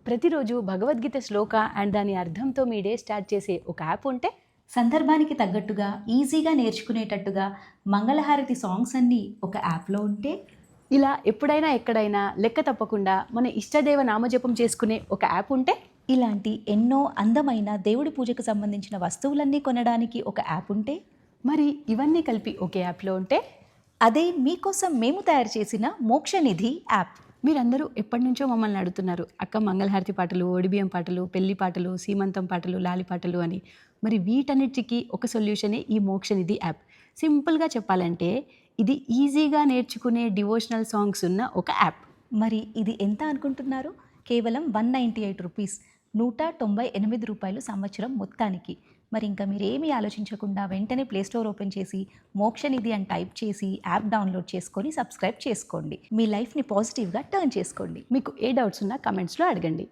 ప్రతిరోజు భగవద్గీత శ్లోక అండ్ దాని అర్థంతో మీ day start చేసే ఒక యాప్ ఉంటే, సందర్భానికి తగ్గట్టుగా ఈజీగా నేర్చుకునేటట్టుగా మంగళహారతి సాంగ్స్ అన్నీ ఒక యాప్లో ఉంటే, ఇలా ఎప్పుడైనా ఎక్కడైనా లెక్క తప్పకుండా మన ఇష్టదేవ నామజపం చేసుకునే ఒక యాప్ ఉంటే, ఇలాంటి ఎన్నో అందమైన దేవుడి పూజకు సంబంధించిన వస్తువులన్నీ కొనడానికి ఒక యాప్ ఉంటే, మరి ఇవన్నీ కలిపి ఒకే యాప్లో ఉంటే, అదే మీకోసం మేము తయారు చేసిన మోక్షనిధి యాప్. మీరందరూ ఎప్పటి నుంచో మమ్మల్ని అడుగుతున్నారు, అక్క మంగళహారతి పాటలు, ఒడిబియ్యం పాటలు, పెళ్లి పాటలు, సీమంతం పాటలు, లాలి పాటలు అని. మరి వీటన్నిటికీ ఒక సొల్యూషనే ఈ మోక్షనిధి యాప్. సింపుల్గా చెప్పాలంటే ఇది ఈజీగా నేర్చుకునే డివోషనల్ సాంగ్స్ ఉన్న ఒక యాప్. మరి ఇది ఎంత అనుకుంటున్నారు? కేవలం 198 రూపీస్, 198 రూపాయలు సంవత్సరం మొత్తానికి. మరి ఇంకా మీరేమీ ఆలోచించకుండా వెంటనే ప్లేస్టోర్ ఓపెన్ చేసి మోక్షనిధి అని టైప్ చేసి యాప్ డౌన్లోడ్ చేసుకొని సబ్స్క్రైబ్ చేసుకోండి. మీ లైఫ్ని పాజిటివ్గా టర్న్ చేసుకోండి. మీకు ఏ డౌట్స్ ఉన్నా కమెంట్స్లో అడగండి.